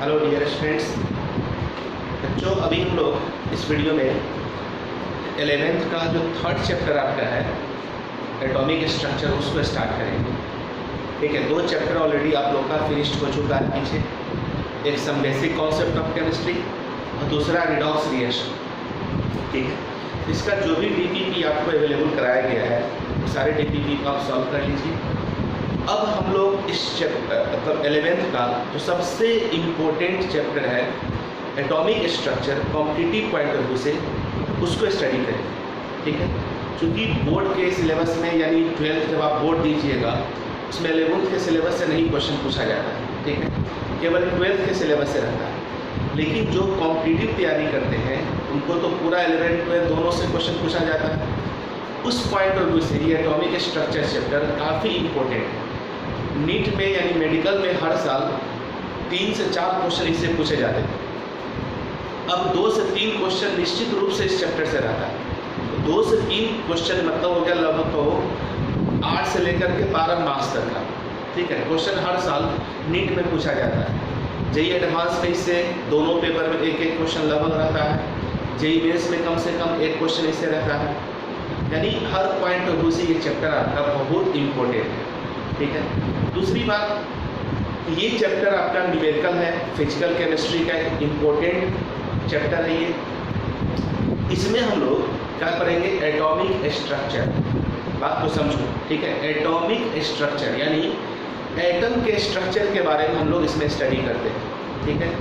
Hello dear students. बच्चों, अभी हम लोग इस वीडियो में 11th का जो थर्ड चैप्टर आपका है एटॉमिक स्ट्रक्चर उसको स्टार्ट करेंगे। ठीक है, 2 चैप्टर ऑलरेडी आप लोग का फिनिश्ड हो चुका है पीछे। एक some basic concept of chemistry और दूसरा रिडॉक्स रिएक्शन। ठीक है, इसका जो भी डीपीपी आपको अवेलेबल कराया गया है वो सारे डीपीपी को आप सॉल्व कर लीजिए। अब हम लोग इस मतलब 11th का जो सबसे इम्पोर्टेंट चैप्टर है atomic structure competitive point of view से उसको स्टडी करें। ठीक है, क्योंकि बोर्ड के सिलेबस में यानी 12th जब आप बोर्ड दीजिएगा उसमें 11th के सिलेबस से नहीं क्वेश्चन पूछा जाता है। ठीक है, केवल 12th के सिलेबस से रहता है। लेकिन जो कॉम्पिटिटिव तैयारी करते हैं उनको तो पूरा 11th 12th दोनों से क्वेश्चन पूछा जाता है। उस पॉइंट ऑफ व्यू से ये एटॉमिक स्ट्रक्चर चैप्टर काफ़ी इम्पोर्टेंट है। नीट में यानी मेडिकल में हर साल 3 से 4 क्वेश्चन इससे पूछे जाते हैं। अब 2 से 3 क्वेश्चन निश्चित रूप से इस चैप्टर से रहता है। तो 2 से 3 क्वेश्चन मतलब हो गया लगभग तो 8 से लेकर के 12 मार्क्स तक का। ठीक है, क्वेश्चन हर साल नीट में पूछा जाता है। जेई एडवांस में इससे दोनों पेपर में एक एक क्वेश्चन लगभग रहता है। जेई मेंस में कम से कम एक क्वेश्चन इससे रहता है। यानी हर पॉइंट ऑफ व्यू से ये चैप्टर आपका बहुत इम्पोर्टेंट है। ठीक है, दूसरी बात, ये चैप्टर आपका न्यूमेरिकल है, फिजिकल केमिस्ट्री का एक इम्पोर्टेंट चैप्टर है ये। इसमें हम लोग क्या करेंगे, एटॉमिक स्ट्रक्चर। बात को समझो। ठीक है, एटॉमिक स्ट्रक्चर यानी एटम के स्ट्रक्चर के बारे में हम लोग इसमें स्टडी करते हैं। ठीक है,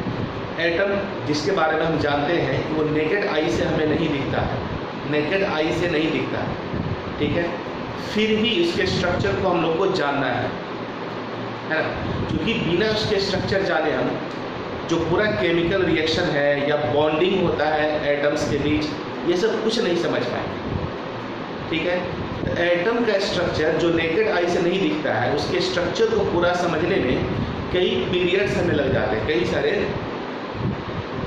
एटम जिसके बारे में हम जानते हैं कि वो नेकेड आई से हमें नहीं दिखता है, नेकेड आई से नहीं दिखता है। ठीक है, फिर भी इसके स्ट्रक्चर को हम लोग को जानना है ना, क्योंकि बिना उसके स्ट्रक्चर जाने हम जो पूरा केमिकल रिएक्शन है या बॉन्डिंग होता है एटम्स के बीच, ये सब कुछ नहीं समझ पाएंगे। ठीक है, तो एटम का स्ट्रक्चर जो नेकेड आई से नहीं दिखता है उसके स्ट्रक्चर को पूरा समझने में कई पीरियड्स हमें लग जाते हैं, कई सारे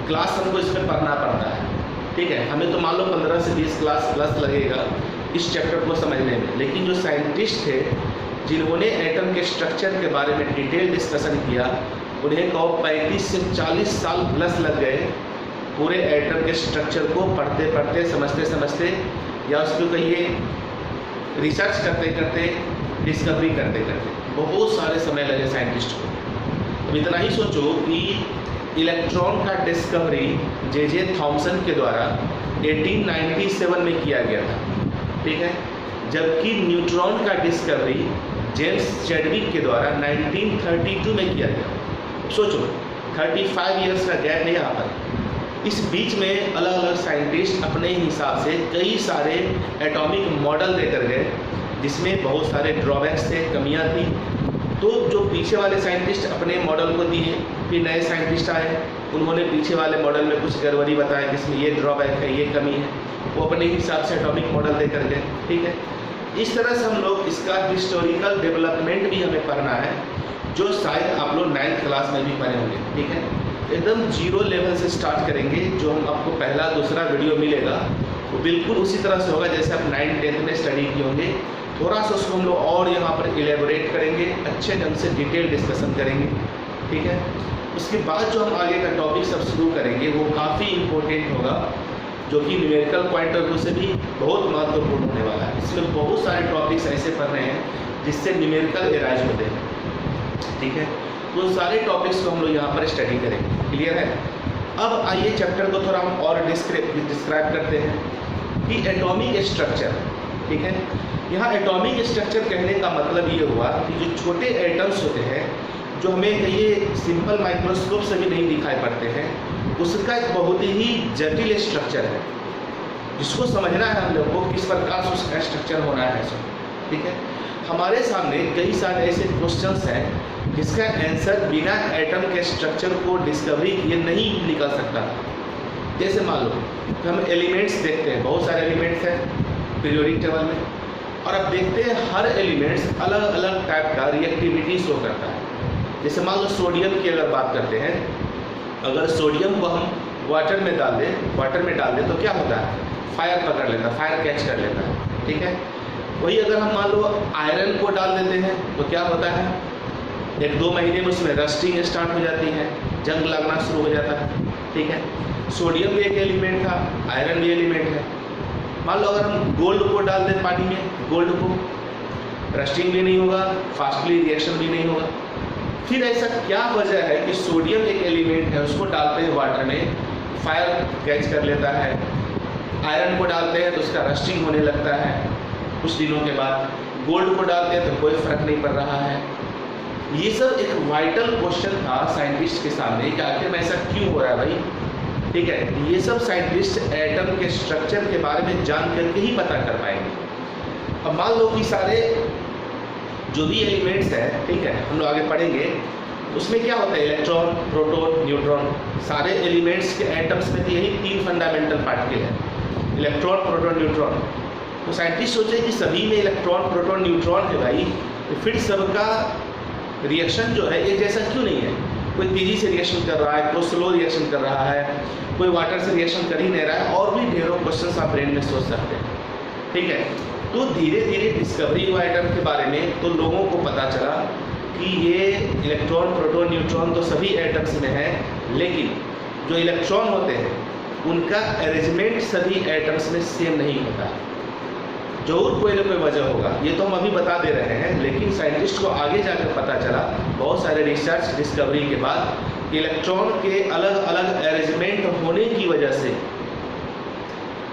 क्लास हमको इसमें पढ़ना पड़ता है। ठीक है, हमें तो मान लो 15 से 20 क्लास प्लस लगेगा इस चैप्टर को समझने में। लेकिन जो साइंटिस्ट थे जिन्होंने एटम के स्ट्रक्चर के बारे में डिटेल डिस्कशन किया, उन्हें कहो 35 से 40 साल प्लस लग गए पूरे एटम के स्ट्रक्चर को पढ़ते पढ़ते समझते समझते, या उसको कहिए रिसर्च करते करते, डिस्कवरी करते करते बहुत सारे समय लगे साइंटिस्ट को। अब इतना ही सोचो कि इलेक्ट्रॉन का डिस्कवरी जे थॉमसन के द्वारा 1897 में किया गया था। ठीक है, जबकि न्यूट्रॉन का डिस्कवरी जेम्स चैडविक के द्वारा 1932 में किया गया। सोचो 35 इयर्स का गैप है यहाँ पर। इस बीच में अलग अलग साइंटिस्ट अपने हिसाब से कई सारे एटॉमिक मॉडल देकर गए, जिसमें बहुत सारे ड्रॉबैक्स थे, कमियाँ थी। तो जो पीछे वाले साइंटिस्ट अपने मॉडल को दिए, फिर नए साइंटिस्ट आए, उन्होंने पीछे वाले मॉडल में कुछ गड़बड़ी बताया, जिसमें ये ड्रॉबैक है, ये कमी है, वो अपने हिसाब से एटॉमिक मॉडल देकर गए। ठीक है, इस तरह से हम लोग इसका हिस्टोरिकल डेवलपमेंट भी हमें पढ़ना है, जो शायद आप लोग 9th क्लास में भी पढ़े होंगे। ठीक है, एकदम 0 लेवल से स्टार्ट करेंगे। जो हम आपको पहला दूसरा वीडियो मिलेगा वो बिल्कुल उसी तरह से होगा जैसे आप 9th 10th में स्टडी किए होंगे। थोड़ा सा उसको हम लोग और यहाँ पर इलेबोरेट करेंगे, अच्छे ढंग से डिटेल डिस्कशन करेंगे। ठीक है, उसके बाद जो हम आगे का टॉपिक सब शुरू करेंगे वो काफ़ी इम्पोर्टेंट होगा, जो कि न्यूमेरिकल पॉइंट ऑफ व्यू से भी बहुत महत्वपूर्ण होने वाला है। इसमें बहुत सारे टॉपिक्स ऐसे पढ़ रहे हैं जिससे न्यूमेरिकल एराइज होते हैं। ठीक है, तो सारे टॉपिक्स को हम लोग यहाँ पर स्टडी करेंगे। क्लियर है? अब आइए चैप्टर को थोड़ा हम और डिस्क्राइब करते हैं कि एटॉमिक स्ट्रक्चर। ठीक है, यहाँ एटॉमिक स्ट्रक्चर कहने का मतलब ये हुआ कि जो छोटे एटम्स होते हैं, जो हमें कहिए सिंपल माइक्रोस्कोप से भी नहीं दिखाई पड़ते हैं, उसका एक बहुत ही जटिल स्ट्रक्चर है, जिसको समझना है हम लोग को किस प्रकार से उसका स्ट्रक्चर होना है। ठीक है, हमारे सामने कई सारे ऐसे क्वेश्चंस हैं जिसका आंसर बिना एटम के स्ट्रक्चर को डिस्कवरी किए नहीं निकल सकता। जैसे मान लो कि हम एलिमेंट्स देखते हैं, बहुत सारे एलिमेंट्स हैं पीरियोडिक टेबल में, और अब देखते हैं हर एलिमेंट्स अलग अलग टाइप का रिएक्टिविटी शो करता है। जैसे मान लो सोडियम की अगर बात करते हैं, अगर सोडियम को हम वाटर में डाल दें तो क्या होता है, फायर पकड़ लेता है, फायर कैच कर लेता है। ठीक है, वही अगर हम मान लो आयरन को डाल देते हैं तो क्या होता है, 1-2 महीने में उसमें रस्टिंग स्टार्ट हो जाती है। जंग लगना शुरू हो जाता है। ठीक है, सोडियम भी एक एलिमेंट था, आयरन भी एलिमेंट है। मान लो अगर हम गोल्ड को डाल दें पानी में, गोल्ड को, रस्टिंग भी नहीं होगा, फास्टली रिएक्शन भी नहीं होगा। फिर ऐसा क्या वजह है कि सोडियम एक एलिमेंट है, उसको डालते हैं वाटर में, फायर कैच कर लेता है। आयरन को डालते हैं तो उसका रस्टिंग होने लगता है कुछ दिनों के बाद। गोल्ड को डालते हैं तो कोई फर्क नहीं पड़ रहा है। ये सब एक वाइटल क्वेश्चन था साइंटिस्ट के सामने कि आखिर में ऐसा क्यों हो रहा है भाई। ठीक है, ये सब साइंटिस्ट एटम के स्ट्रक्चर के बारे में जान करके ही पता कर पाएंगे। अब मान लो कि सारे जो भी एलिमेंट्स हैं, ठीक है, हम लोग आगे पढ़ेंगे, उसमें क्या होता है, इलेक्ट्रॉन, प्रोटॉन, न्यूट्रॉन। सारे एलिमेंट्स के एटम्स में तो यही 3 फंडामेंटल पार्टिकल है, इलेक्ट्रॉन, प्रोटॉन, न्यूट्रॉन। तो साइंटिस्ट सोचे कि सभी में इलेक्ट्रॉन, प्रोटॉन, न्यूट्रॉन है भाई, तो फिर सबका रिएक्शन जो है एक जैसा क्यों नहीं है। कोई तेज़ी से रिएक्शन कर रहा है, कोई स्लो रिएक्शन कर रहा है, कोई वाटर से रिएक्शन कर ही नहीं रहा है, और भी ढेरों क्वेश्चन आप ब्रेन में सोच सकते हैं। ठीक है, तो धीरे धीरे डिस्कवरी हुआ एटम के बारे में, तो लोगों को पता चला कि ये इलेक्ट्रॉन, प्रोटॉन, न्यूट्रॉन तो सभी एटम्स में है, लेकिन जो इलेक्ट्रॉन होते हैं उनका अरेंजमेंट सभी एटम्स में सेम नहीं होता। जरूर कोई ना कोई वजह होगा, ये तो हम अभी बता दे रहे हैं, लेकिन साइंटिस्ट को आगे जाकर पता चला बहुत सारे रिसर्च डिस्कवरी के बाद, इलेक्ट्रॉन के अलग अलग अरेंजमेंट होने की वजह से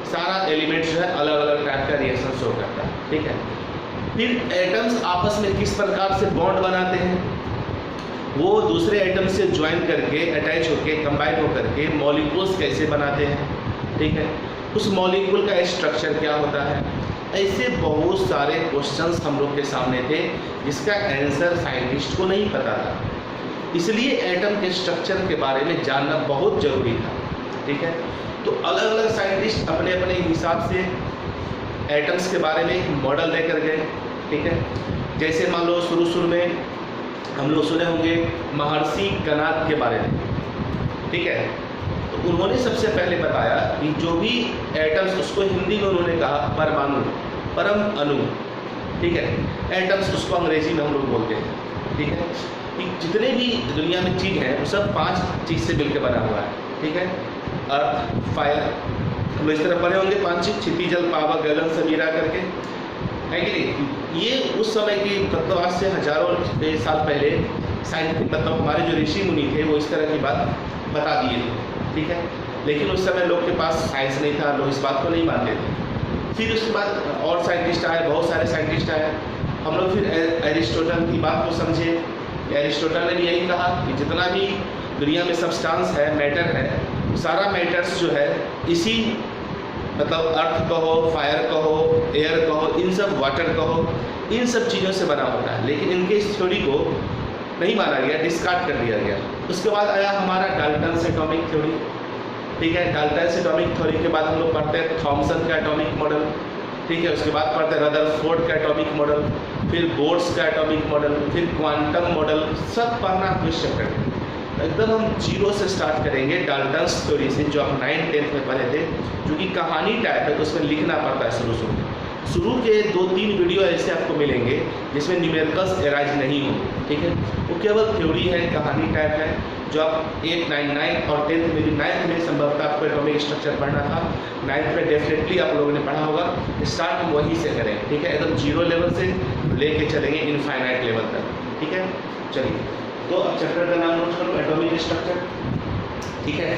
सारा एलिमेंट जो है अलग अलग टाइप का रिएक्शन शो करता है। ठीक है, फिर एटम्स आपस में किस प्रकार से बॉन्ड बनाते हैं, वो दूसरे एटम से ज्वाइन करके, अटैच होके, कंबाइन होकर के मॉलिक्यूल्स कैसे बनाते हैं। ठीक है, उस मॉलिक्यूल का स्ट्रक्चर क्या होता है। ऐसे बहुत सारे क्वेश्चंस हम लोग के सामने थे जिसका आंसर साइंटिस्ट को नहीं पता था, इसलिए एटम के स्ट्रक्चर के बारे में जानना बहुत ज़रूरी था। ठीक है, तो अलग अलग साइंटिस्ट अपने अपने हिसाब से एटम्स के बारे में मॉडल लेकर गए। ठीक है, जैसे मान लो शुरू में हम लोग सुने होंगे महर्षि कणाद के बारे में। ठीक है, तो उन्होंने सबसे पहले बताया कि जो भी एटम्स, उसको हिंदी में उन्होंने कहा परमाणु, परम अणु। ठीक है, एटम्स उसको अंग्रेजी में हम लोग बोलते हैं। ठीक है, कि जितने भी दुनिया में चीज़ हैं वो सब 5 चीज़ से मिलकर बना हुआ है। ठीक है, अर्थ, फायर, हम इस तरह पढ़े होंगे 5 चीज, क्षिति, जल, पावक, गगन से मिला करके, है कि नहीं। ये उस समय की, मतलब आज से हजारों साल पहले साइंटिफिक, मतलब हमारे जो ऋषि मुनि थे वो इस तरह की बात बता दिए थे। ठीक है, लेकिन उस समय लोग के पास साइंस नहीं था, लोग इस बात को नहीं मानते थे। फिर उसके बाद और साइंटिस्ट आए, बहुत सारे साइंटिस्ट आए। हम लोग फिर एरिस्टोटल की बात को समझे। एरिस्टोटल ने भी यही कहा कि जितना भी दुनिया में सब्सटेंस है, मैटर है, सारा मैटर्स जो है इसी, मतलब अर्थ कहो, फायर कहो, एयर कहो, इन सब, वाटर कहो, इन सब चीज़ों से बना होता है। लेकिन इनके इस थ्योरी को नहीं माना गया, डिस्कार्ड कर दिया गया। उसके बाद आया हमारा डाल्टन्स एटॉमिक थ्योरी। ठीक है, डाल्टन्स एटॉमिक थ्योरी के बाद हम लोग पढ़ते हैं थॉमसन का एटॉमिक मॉडल। ठीक है, उसके बाद पढ़ते हैं रदरफोर्ड का एटॉमिक मॉडल, फिर बोर्ड्स का एटॉमिक मॉडल, फिर क्वांटम मॉडल, सब पढ़ना क्वेश्चन करते एकदम हम जीरो से स्टार्ट करेंगे डाल्टन्स थ्योरी से, जो आप 9th 10th में पढ़े थे, जो कि कहानी टाइप है, तो उसमें लिखना पड़ता है शुरू के 2-3 वीडियो ऐसे आपको मिलेंगे जिसमें न्यूमेरिकल्स एराइज नहीं होंगे। ठीक है, वो केवल थ्योरी है, कहानी टाइप है, जो आप 8, 9, 9 और 10th में भी, 9th में संभवतः आपको एटॉमिक स्ट्रक्चर पढ़ना था, 9th में डेफिनेटली आप लोगों ने पढ़ा होगा। स्टार्ट हम वहीं से करेंगे। ठीक है, एकदम जीरो लेवल से लेके चलेंगे इनफाइनाइट लेवल तक। ठीक है, चलिए, तो अब चैप्टर का नाम नोट करो, एटॉमिक स्ट्रक्चर। ठीक है,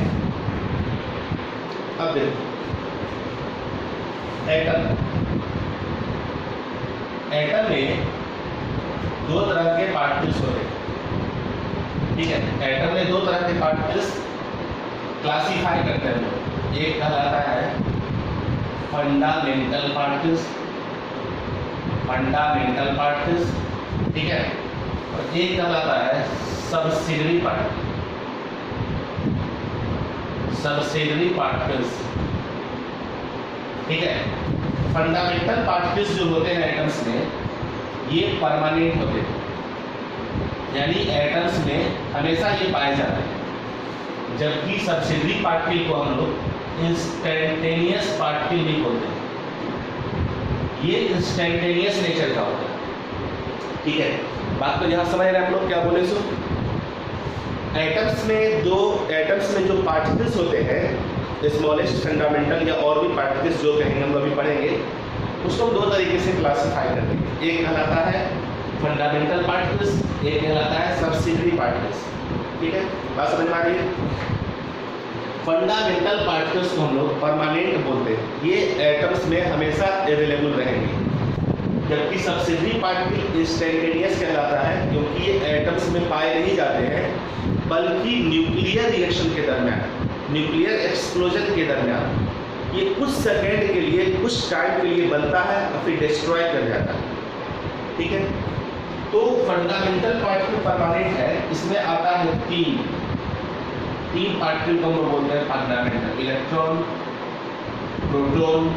अब देखो एटम में 2 तरह के पार्टिकल्स होते हैं। ठीक है, एटम में 2 तरह के पार्टिकल्स क्लासीफाई करते हैं लोग। एक कहलाता है फंडामेंटल पार्टिकल्स, ठीक है, और एक कहलाता है सबसिडियरी पार्टिकल्स। ठीक है, फंडामेंटल पार्टिकल्स जो होते हैं एटम्स में, ये परमानेंट होते हैं, यानी एटम्स में हमेशा ये पाए जाते हैं, जबकि सबसिडियरी पार्टिकल को हम लोग इंस्टेंटेनियस पार्टिकल भी बोलते हैं। ये इंस्टेंटेनियस नेचर का होता है। ठीक है, बात को यहाँ समझ रहे हैं आप लोग, क्या बोले सो एटम्स में जो पार्टिकल्स होते हैं, स्मॉलेस्ट, फंडामेंटल या और भी पार्टिकल्स जो कहेंगे हम अभी पढ़ेंगे, उसको हम दो तरीके से क्लासिफाई करते हैं। एक कहलाता है फंडामेंटल पार्टिकल्स, एक कहलाता है सब्सिडियरी पार्टिकल्स। ठीक है, बात समझ में आ रही है? फंडामेंटल पार्टिकल्स को हम लोग परमानेंट बोलते हैं, ये एटम्स में हमेशा अवेलेबल रहेंगे, जबकि सब्सिडियरी पार्टिकल इंस्टेंटेनियस कहलाता है, क्योंकि ये एटम्स में पाए नहीं जाते हैं, बल्कि न्यूक्लियर रिएक्शन के दरमियान, न्यूक्लियर एक्सप्लोजन के दरमियान ये कुछ सेकेंड के लिए, कुछ टाइम के लिए बनता है और फिर डिस्ट्रॉय कर जाता है। ठीक है, तो फंडामेंटल पार्टिकल परमानेंट है, इसमें आता है तीन पार्टिकल को हम लोग बोलते हैं फंडामेंटल, इलेक्ट्रॉन, प्रोटॉन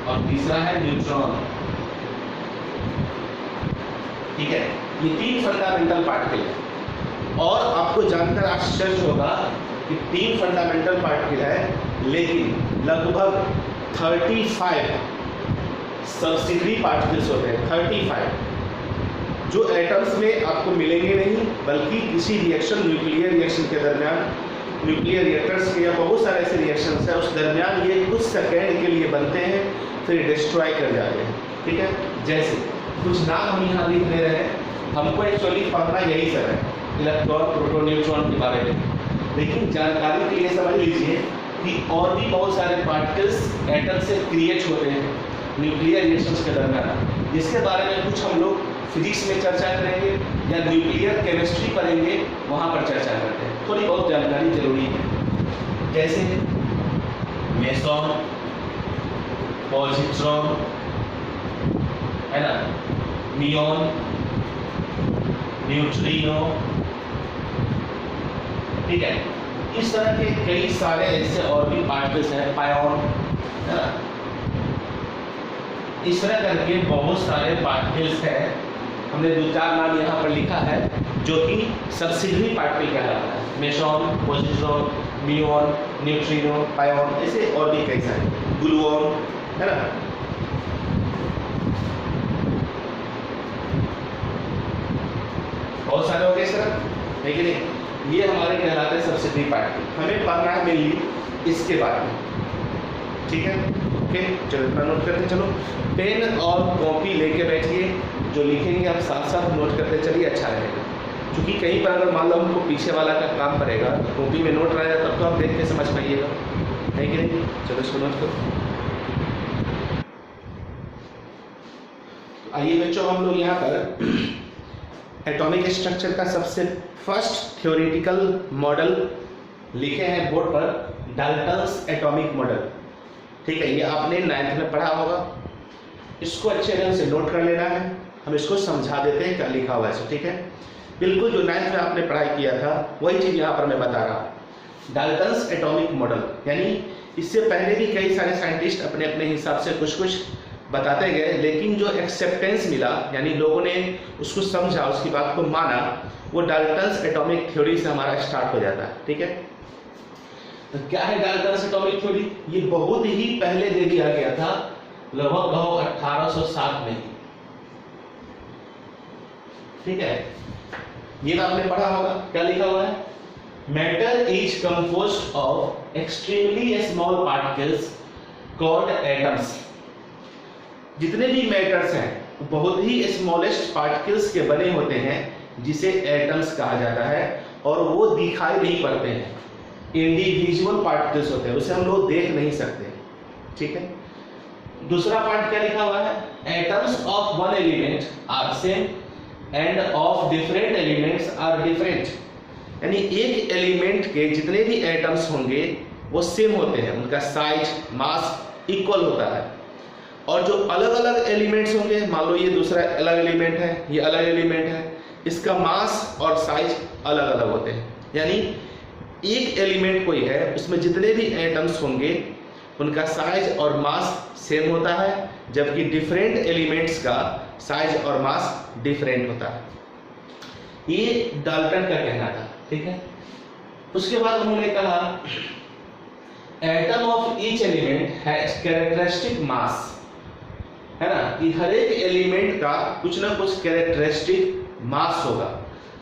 और तीसरा है न्यूट्रॉन। ठीक है, ये तीन फंडामेंटल पार्टिकल है। और आपको जानकर आश्चर्य होगा कि तीन फंडामेंटल पार्टिकल है, लेकिन लगभग 35 सब्सिडियरी पार्टिकल्स होते हैं, 35 जो एटम्स में आपको मिलेंगे नहीं, बल्कि किसी रिएक्शन, न्यूक्लियर रिएक्शन के दरमियान, न्यूक्लियर रिएक्टर्स के या बहुत सारे ऐसे रिएक्शंस हैं, उस दरमियान ये कुछ सेकेंड के लिए बनते हैं, फिर डिस्ट्रॉय कर जाते हैं। ठीक है, जैसे कुछ नाम हम यहाँ लिख ले रहे हैं, हमको एक्चुअली पढ़ना यही सब है, इलेक्ट्रॉन, प्रोटॉन, न्यूट्रॉन के बारे में, लेकिन जानकारी के लिए समझ लीजिए कि और भी बहुत सारे पार्टिकल्स एटम से क्रिएट होते हैं न्यूक्लियर रिएक्शंस के दरमियान, जिसके बारे में कुछ हम लोग फिजिक्स में चर्चा करेंगे या न्यूक्लियर केमिस्ट्री पढ़ेंगे, वहाँ पर चर्चा करते हैं। थोड़ी बहुत जानकारी जरूरी है, जैसे मेसॉन, पॉजिट्रॉन, है ना, नियॉन, न्यूट्रिनो। ठीक है, इस तरह के कई सारे ऐसे और भी पार्टिकल्स हैं, पायोन, है ना, इस तरह करके बहुत सारे पार्टिकल्स हैं। हमने दो चार नाम यहाँ पर लिखा है जो कि सब्सिडियरी पार्टिकल कहलाता है, मेसॉन, पॉजिट्रॉन, नियॉन, न्यूट्रिनो, पायोन, ऐसे और भी कई सारे, ग्लूऑन, है ना। बहुत सारे हो गए सर, है कि नहीं? ये हमारे कहलाते हैं सब्सिडियरी पार्टिकल। हमें पढ़ना है मेनली इसके बारे में। ठीक है, ओके, चलो इतना नोट करते चलो। पेन और कॉपी लेके बैठिए, जो लिखेंगे आप साथ साथ नोट करते चलिए, अच्छा रहेगा। क्योंकि कहीं पर अगर मान लो हमको पीछे वाला का काम पड़ेगा, कॉपी में नोट रहेगा, तब तो आप देख के समझ पाइएगा, है कि नहीं? चलो इसको नोट करो। आइए बच्चों, हम लोग यहाँ पर एटॉमिक स्ट्रक्चर का सबसे फर्स्ट थ्योरेटिकल मॉडल लिखे हैं बोर्ड पर, डाल्टन्स एटॉमिक मॉडल। ठीक है, ये आपने 9th में पढ़ा होगा, इसको अच्छे ढंग से नोट कर लेना है। हम इसको समझा देते हैं क्या लिखा हुआ है इसको। ठीक है, बिल्कुल जो 9th में आपने पढ़ाई किया था वही चीज़ यहाँ पर मैं बता रहा हूँ। डाल्टन्स एटॉमिक मॉडल, यानी इससे पहले भी कई सारे साइंटिस्ट अपने अपने हिसाब से कुछ कुछ बताते गए, लेकिन जो एक्सेप्टेंस मिला, यानी लोगों ने उसको समझा, उसकी बात को माना, वो डाल्टन्स एटॉमिक थ्योरी से हमारा स्टार्ट हो जाता है। ठीक है, तो क्या है डाल्टन्स एटॉमिक थ्योरी? ये बहुत ही पहले दे दिया गया था, लगभग 1807 में। ठीक है, ये तो आपने पढ़ा होगा, क्या लिखा हुआ है? Matter is composed of extremely small particles called atoms. जितने भी मैटर्स हैं बहुत ही स्मॉलेस्ट पार्टिकल्स के बने होते हैं, जिसे एटम्स कहा जाता है, और वो दिखाई नहीं पड़ते हैं, इंडिविजुअल पार्टिकल्स होते हैं, उसे हम लोग देख नहीं सकते। ठीक है, दूसरा पार्ट क्या लिखा हुआ है? Atoms of one element are same and of different elements are different. यानी एक एलिमेंट के जितने भी एटम्स होंगे वो सेम होते हैं, उनका साइज, मास इक्वल होता है, और जो अलग अलग एलिमेंट्स होंगे, मान लो ये दूसरा अलग एलिमेंट है, ये अलग एलिमेंट है, इसका मास और साइज अलग अलग होते हैं। यानी एक एलिमेंट कोई है, उसमें जितने भी एटम्स होंगे उनका साइज और मास सेम होता है, जबकि डिफरेंट एलिमेंट्स का साइज और मास डिफरेंट होता है। ये डाल्टन का कहना था। ठीक है, उसके बाद उन्होंने कहा atom of each element has characteristic mass, है ना, कि हर एक एलिमेंट का कुछ ना कुछ कैरेक्टरिस्टिक मास होगा।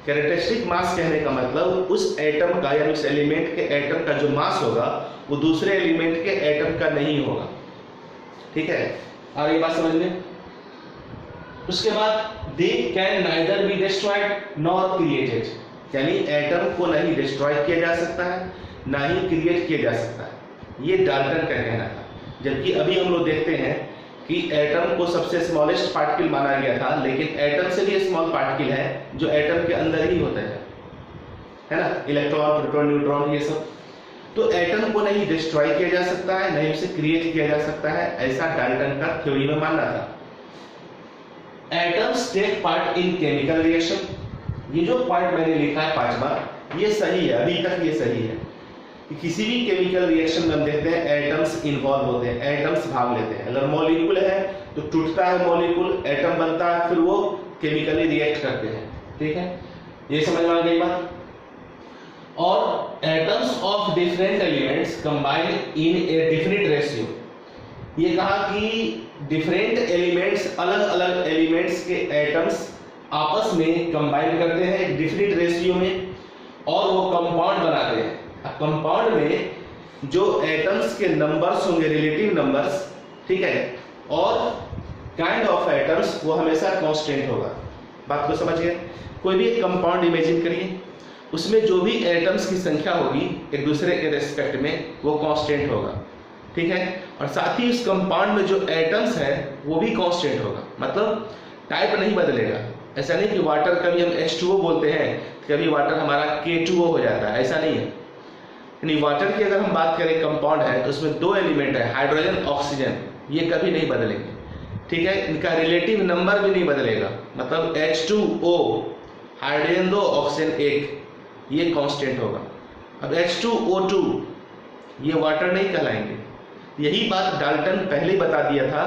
कैरेक्टरिस्टिक मास कहने का मतलब उस एटम का यानी उस एलिमेंट के एटम का जो मास होगा वो दूसरे एलिमेंट के एटम का नहीं होगा। ठीक है, और ये बात समझ में। उसके बाद they can neither be destroyed nor created, यानी एटम को नहीं डिस्ट्रॉय किया जा सकता है ना ही क्रिएट किया जा सकता है, ये डाल्टन का कहना था। जबकि अभी हम लोग देखते हैं कि एटम को सबसे स्मॉलेस्ट पार्टिकल माना गया था, लेकिन एटम से भी स्मॉल पार्टिकल है जो एटम के अंदर ही होता है ना, इलेक्ट्रॉन, प्रोटॉन, न्यूट्रॉन, ये सब। तो एटम को नहीं डिस्ट्रॉय किया जा सकता है, नहीं उसे क्रिएट किया जा सकता है, ऐसा डाल्टन का थ्योरी में मानना था। Atoms take part in chemical reaction, ये जो पॉइंट मैंने लिखा है 5वां, ये सही है, अभी तक ये सही है। किसी भी केमिकल रिएक्शन में हम देखते हैं एटम्स इन्वॉल्व होते हैं, एटम्स भाग लेते हैं। अगर मॉलिक्यूल है तो टूटता है मॉलिक्यूल, एटम बनता है, फिर वो केमिकली रिएक्ट करते हैं। ठीक है, ये समझ में आ गई बात। और atoms of different elements combine in a different ratio, ये कहा कि डिफरेंट एलिमेंट्स, अलग अलग एलिमेंट्स के एटम्स आपस में कंबाइन करते हैं डिफरेंट रेशियो में, और वो कंपाउंड बनाते हैं। कंपाउंड में जो एटम्स के नंबर्स होंगे रिलेटिव नंबर्स, ठीक है, और काइंड ऑफ एटम्स वो हमेशा कांस्टेंट होगा। बात को समझ गए। कोई भी एक कंपाउंड इमेजिन करिए, उसमें जो भी एटम्स की संख्या होगी एक दूसरे के रेस्पेक्ट में वो कांस्टेंट होगा। ठीक है, और साथ ही उस कंपाउंड में जो एटम्स है वो भी कांस्टेंट होगा, मतलब टाइप नहीं बदलेगा। ऐसा नहीं कि वाटर कभी हम H2O बोलते हैं, कभी वाटर हमारा K2O हो जाता है, ऐसा नहीं है। यानी वाटर की अगर हम बात करें, कंपाउंड है तो उसमें 2 एलिमेंट है, हाइड्रोजन, ऑक्सीजन, ये कभी नहीं बदलेंगे। ठीक है, इनका रिलेटिव नंबर भी नहीं बदलेगा, मतलब H2O, हाइड्रोजन 2, ऑक्सीजन 1, ये कांस्टेंट होगा। अब H2O2 ये वाटर नहीं कहलाएंगे। यही बात डाल्टन पहले बता दिया था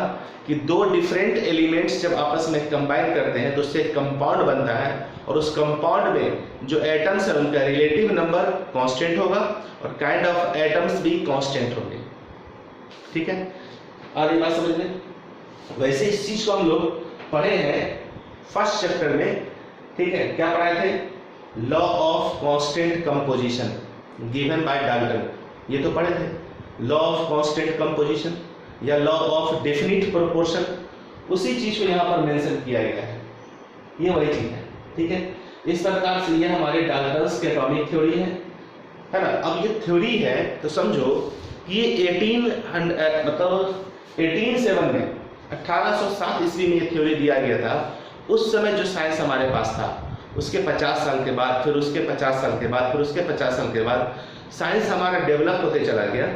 कि 2 डिफरेंट एलिमेंट्स जब आपस में कंबाइन करते हैं तो उससे एक कंपाउंड बनता है, और उस कंपाउंड में जो एटम्स है उनका रिलेटिव नंबर कांस्टेंट होगा और काइंड ऑफ एटम्स भी कांस्टेंट होंगे। ठीक है, और ये बात समझ लें। वैसे इस चीज को हम लोग पढ़े हैं फर्स्ट चैप्टर में। ठीक है, क्या पढ़ाए थे? Law of constant composition given by Dalton, ये तो पढ़े थे। लॉ ऑफ कांस्टेंट कंपोजिशन या लॉ ऑफ डेफिनिट प्रोपोर्शन, उसी चीज को यहाँ पर मेंशन किया गया है, ये वही चीज है। ठीक है, इस प्रकार से ये हमारे डाल्टन्स के एटॉमिक थ्योरी है ना। अब ये थ्योरी है तो समझो कि ये 1807 में 1807 ईस्वी में ये थ्योरी दिया गया था। उस समय जो साइंस हमारे पास था, उसके 50 साल के बाद, फिर उसके 50 साल के बाद, फिर उसके 50 साल के बाद साइंस हमारा डेवलप होते चला गया।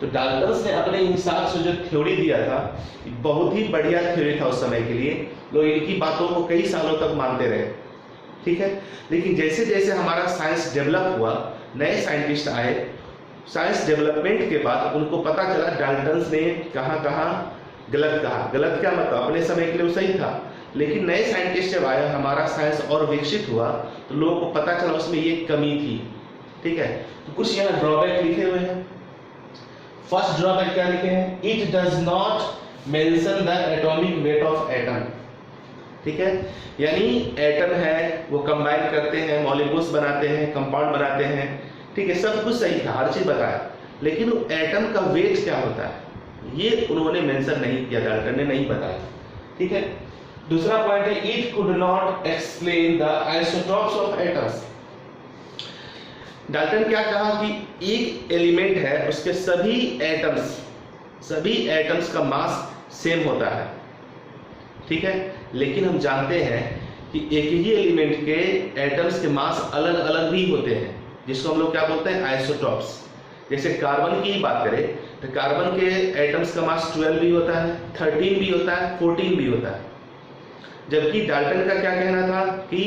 तो डाल्टन्स ने अपने हिसाब से जो थ्योरी दिया था, बहुत ही बढ़िया थ्योरी था उस समय के लिए। लोग इनकी बातों को कई सालों तक मानते रहे। ठीक है, लेकिन जैसे जैसे हमारा साइंस डेवलप हुआ, नए साइंटिस्ट आए, साइंस डेवलपमेंट के बाद उनको पता चला डाल्टन्स ने कहाँ कहाँ गलत कहा। गलत क्या मतलब, अपने समय के लिए वो सही था, लेकिन नए साइंटिस्ट जब आए, हमारा साइंस और विकसित हुआ, तो लोगों को पता चला उसमें ये कमी थी। ठीक है, तो कुछ यहाँ ड्रॉबैक लिखे हुए हैं। फर्स्ट ड्रॉबैक क्या लिखे हैं? It does not mention the atomic weight of atom. ठीक है, यानी एटम है वो कंबाइन करते हैं, मॉलिक्यूल्स बनाते हैं, कंपाउंड बनाते हैं। ठीक है, सब कुछ सही था, हर चीज बताया, लेकिन एटम का वेट क्या होता है ये उन्होंने मेंशन नहीं किया, डाल्टन ने नहीं बताया। ठीक है, दूसरा पॉइंट है it could not explain the isotopes of atoms. Dalton क्या कहा कि एक एलिमेंट है, उसके सभी एटम्स का मास सेम होता है। ठीक है, लेकिन हम जानते हैं कि एक ही एलिमेंट के एटम्स के मास अलग अलग भी होते हैं, जिसको हम लोग क्या बोलते हैं? आइसोटॉप्स। जैसे कार्बन की ही बात करें तो कार्बन के एटम्स का मास 12 भी होता है, 13 भी होता है, 14 भी होता है। जबकि डाल्टन का क्या कहना था कि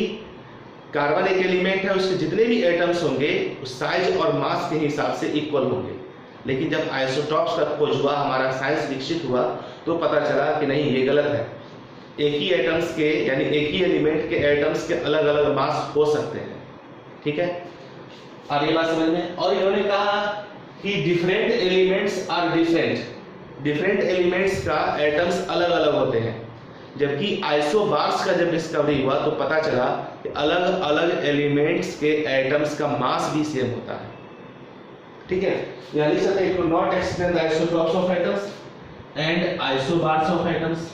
कार्बन एक एलिमेंट है, उसके जितने भी एटम्स होंगे उस साइज और मास के हिसाब से इक्वल होंगे। लेकिन जब आइसोटॉप्स का खोज हुआ, हमारा साइंस विकसित हुआ, तो पता चला कि नहीं, ये गलत है। एक ही एटम्स के यानी एक ही एलिमेंट के एटम्स के अलग अलग मास हो सकते हैं। ठीक है, और ये बात समझ में। और इन्होंने कहा कि different elements are different. Different elements का एटम्स अलग अलग होते हैं, जबकि आइसोबार्स का जब डिस्कवरी हुआ तो पता चला कि अलग अलग एलिमेंट्स के एटम्स का मास भी सेम होता है। ठीक है, यानी sir it will not explain the isotopes of atoms and isobars of atoms.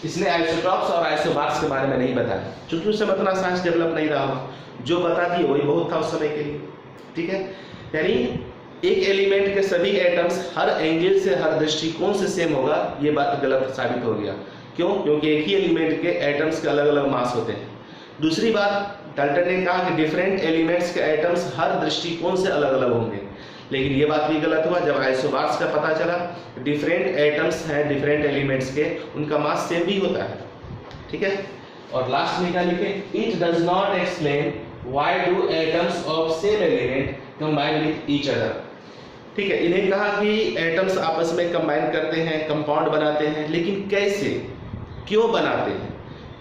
इसने आइसोटॉप्स और आइसोबार्स के बारे में नहीं बताया, क्योंकि उस समय उतना साइंस डेवलप नहीं रहा, जो बता दिए वही बहुत था उस समय के लिए। ठीक है, यानी एक एलिमेंट के सभी एटम्स हर एंगल से, हर दृष्टिकोण से सेम होगा, ये बात गलत साबित हो गया। क्यों? क्योंकि एक ही एलिमेंट के एटम्स के अलग अलग मास होते हैं। दूसरी बात, डाल्टन ने कहा कि डिफरेंट एलिमेंट्स के एटम्स हर दृष्टिकोण से अलग अलग होंगे, लेकिन ये बात भी गलत हुआ जब आइसोबार्स का पता चला डिफरेंट एटम्स हैं डिफरेंट एलिमेंट्स के, उनका मास सेम भी होता है। ठीक है, और लास्ट में क्या लिखे, it does not explain why do atoms of same element combine with each other. ठीक है, इन्हें कहा कि एटम्स आपस में कंबाइन करते हैं, कंपाउंड बनाते हैं, लेकिन कैसे, क्यों बनाते हैं,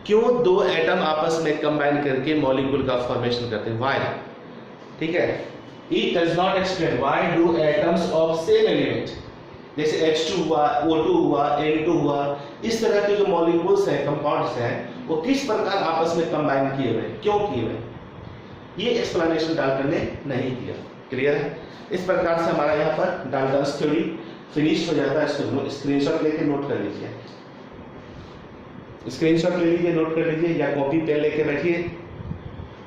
क्यों दो एटम आपस में कंबाइन करके मॉलिक्यूल का फॉर्मेशन करते हैं, व्हाई। ठीक है, it does not explain why do atoms of same element, जैसे H2 हुआ, O2 हुआ, N2 हुआ, इस तरह के जो मॉलिक्यूल्स हैं, कंपाउंड्स हैं, वो किस प्रकार आपस में कंबाइन किए हुए, क्यों किए हुए, ये एक्सप्लेनेशन डाल्टन ने नहीं किया। क्लियर है? इस प्रकार से हमारा यहाँ पर डाल्टन्स थ्योरी फिनिश हो जाता है। इसको स्क्रीनशॉट लेके नोट कर लीजिए, स्क्रीनशॉट ले लीजिए, नोट कर लीजिए, या कॉपी पेन लेके बैठिए,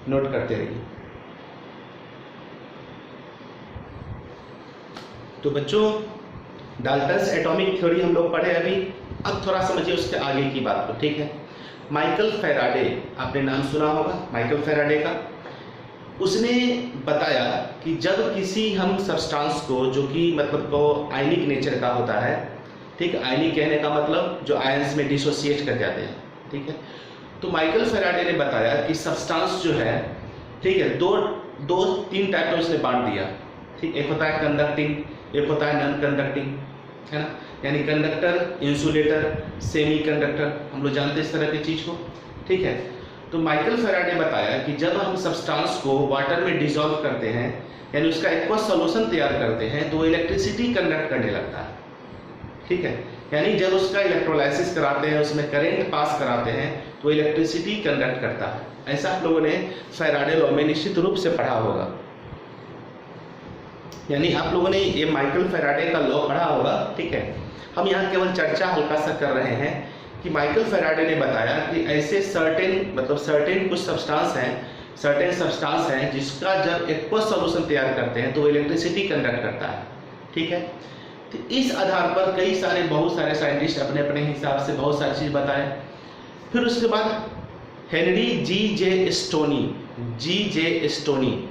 नोट करते रहिए। तो बच्चों, डाल्टन्स एटॉमिक थ्योरी हम लोग पढ़े अभी, अब थोड़ा समझिए उसके आगे की बात को। ठीक है, माइकल फैराडे, आपने नाम सुना होगा माइकल फैराडे का। उसने बताया कि जब किसी हम सब्सटेंस को, जो कि मतलब तो आयनिक नेचर का होता है, ठीक, आयनिक कहने का मतलब जो आयंस में डिसोसिएट कर जाते हैं। ठीक है, तो माइकल फैराडे ने बताया कि सब्सटेंस जो है, ठीक है, दो तीन टाइप में उसने बांट दिया। ठीक, एक होता है कंडक्टिंग, एक होता है नॉन कंडक्टिंग, है ना, यानी कंडक्टर, इंसुलेटर, सेमी कंडक्टर, हम लोग जानते हैं इस तरह की चीज को। ठीक है, तो माइकल फैराडे ने बताया कि जब हम सब्सटेंस को वाटर में डिसॉल्व करते हैं, यानी उसका एक्वस सॉल्यूशन तैयार करते हैं, तो इलेक्ट्रिसिटी कंडक्ट करने लगता है। ठीक है, यानी जब उसका इलेक्ट्रोलाइसिस कराते हैं, उसमें करंट पास कराते हैं, तो इलेक्ट्रिसिटी कंडक्ट करता है। ऐसा आप लोगों ने फैराडे लॉ में निश्चित रूप से पढ़ा होगा, यानी आप लोगों ने ये माइकल फैराडे का लॉ पढ़ा होगा। ठीक है, हम यहाँ केवल चर्चा हल्का सा कर रहे हैं कि माइकल फैराडे ने बताया कि ऐसे सर्टेन कुछ सब्सटेंस हैं जिसका जब एक्वस सॉल्यूशन तैयार करते हैं तो वो इलेक्ट्रिसिटी कंडक्ट करता है। ठीक है, तो इस आधार पर बहुत सारे साइंटिस्ट अपने अपने हिसाब से बहुत सारी चीज बताए। फिर उसके बाद हेनरी जी जे स्टोनी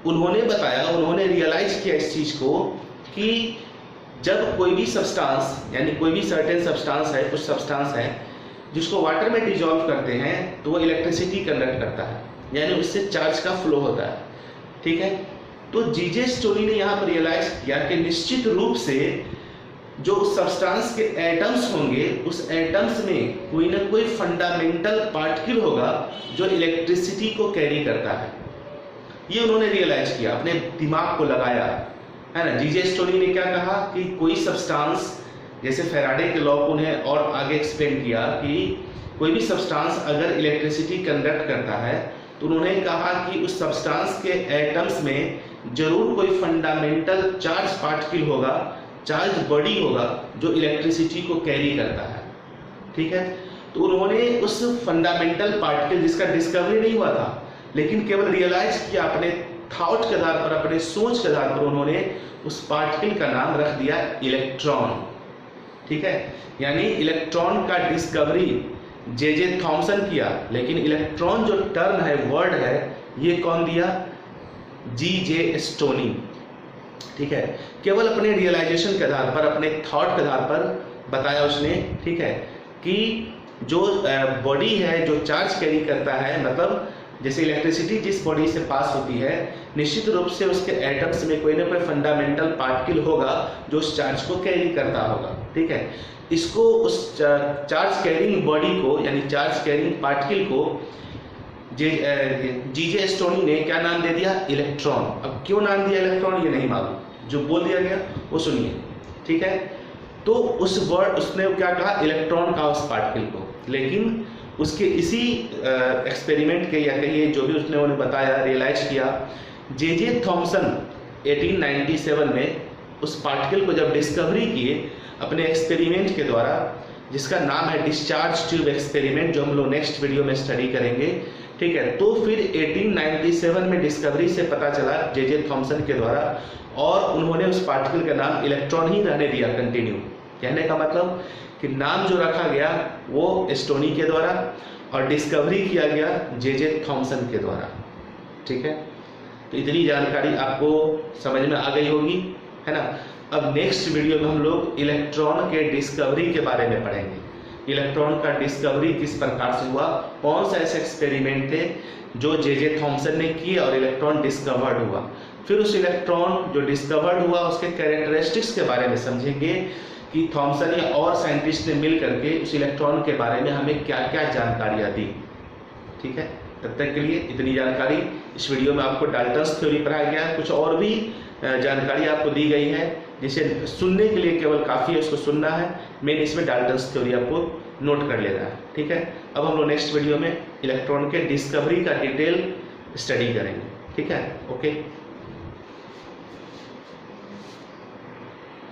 उन्होंने बताया, उन्होंने रियलाइज किया इस चीज को कि जब कोई भी सब्सटेंस, यानी कोई भी सर्टेन सब्सटेंस है, कुछ सब्सटेंस है जिसको वाटर में डिसॉल्व करते हैं तो वो इलेक्ट्रिसिटी कंडक्ट करता है, यानी उससे चार्ज का फ्लो होता है। ठीक है, तो जीजे स्टोनी ने यहाँ पर रियलाइज किया कि निश्चित रूप से जो सब्सटेंस के एटम्स होंगे, उस एटम्स में कोई ना कोई फंडामेंटल पार्टिकल होगा जो इलेक्ट्रिसिटी को कैरी करता है। ये उन्होंने रियलाइज किया, अपने दिमाग को लगाया, है ना। जीजे स्टोनी ने क्या कहा कि कोई सब्सटेंस, जैसे फैराडे के लॉ को उन्हें और आगे एक्सप्लेन किया कि कोई भी सब्सटेंस अगर इलेक्ट्रिसिटी कंडक्ट करता है तो उन्होंने कहा कि उस सब्सटेंस के एटम्स में जरूर कोई फंडामेंटल चार्ज पार्टिकल होगा, चार्ज बॉडी होगा जो इलेक्ट्रिसिटी को कैरी करता है। ठीक है, तो उन्होंने उस फंडामेंटल पार्टिकल, जिसका डिस्कवरी नहीं हुआ था लेकिन केवल रियलाइज किया अपने थॉट के आधार पर, अपने सोच के आधार पर, उन्होंने उस पार्टिकल का नाम रख दिया इलेक्ट्रॉन। ठीक है, यानी इलेक्ट्रॉन का डिस्कवरी जे थॉमसन किया, लेकिन इलेक्ट्रॉन जो टर्म है, वर्ड है, ये कौन दिया? जीजे स्टोनी। ठीक है, केवल अपने रियलाइजेशन के आधार पर, अपने थॉट के आधार पर बताया उसने। ठीक है, कि जो बॉडी है जो चार्ज कैरी करता है, मतलब जैसे इलेक्ट्रिसिटी जिस बॉडी से पास होती है, निश्चित रूप से उसके एटम्स में कोई ना कोई फंडामेंटल पार्टिकल होगा जो उस चार्ज को कैरी करता होगा। ठीक है, इसको, उस चार्ज कैरिंग बॉडी को, यानी चार्ज कैरिंग पार्टिकल को जीजे स्टोनी ने क्या नाम दे दिया? इलेक्ट्रॉन। अब क्यों नाम दिया इलेक्ट्रॉन ये नहीं मालूम, जो बोल दिया गया वो सुनिए। ठीक है। तो उस वर्ड उसने क्या कहा, इलेक्ट्रॉन कहा उस पार्टिकल को, लेकिन उसके इसी एक्सपेरिमेंट के या कहिए जो भी उसने उन्हें बताया, रियलाइज किया, जे थॉमसन 1897 में उस पार्टिकल को जब डिस्कवरी किए अपने एक्सपेरिमेंट के द्वारा, जिसका नाम है डिस्चार्ज ट्यूब एक्सपेरिमेंट, जो हम लोग नेक्स्ट वीडियो में स्टडी करेंगे, ठीक है। तो फिर 1897 में डिस्कवरी से पता चला जे थॉमसन के द्वारा, और उन्होंने उस पार्टिकल का नाम इलेक्ट्रॉन ही रहने दिया कंटिन्यू। कहने का मतलब कि नाम जो रखा गया वो स्टोनी के द्वारा और डिस्कवरी किया गया जे थॉमसन के द्वारा, ठीक है। तो इतनी जानकारी आपको समझ में आ गई होगी, है ना। अब नेक्स्ट वीडियो में हम लोग इलेक्ट्रॉन के डिस्कवरी के बारे में पढ़ेंगे। इलेक्ट्रॉन का डिस्कवरी किस प्रकार से हुआ, कौन सा ऐसे एक्सपेरिमेंट थे जो जे थॉमसन ने किए और इलेक्ट्रॉन डिस्कवर्ड हुआ। फिर उस इलेक्ट्रॉन जो डिस्कवर्ड हुआ उसके कैरेक्टरिस्टिक्स के बारे में समझेंगे कि थॉमसन या और साइंटिस्ट ने मिल करके उस इलेक्ट्रॉन के बारे में हमें क्या क्या जानकारियाँ दी, ठीक है। तब तक के लिए इतनी जानकारी इस वीडियो में आपको डाल्टन्स थ्योरी पढ़ाया गया है। कुछ और भी जानकारी आपको दी गई है जिसे सुनने के लिए केवल काफ़ी है, उसको सुनना है। मेन इसमें डाल्टन्स थ्योरी आपको नोट कर लेना है, ठीक है। अब हम लोग नेक्स्ट वीडियो में इलेक्ट्रॉन के डिस्कवरी का डिटेल स्टडी करेंगे, ठीक है। ओके।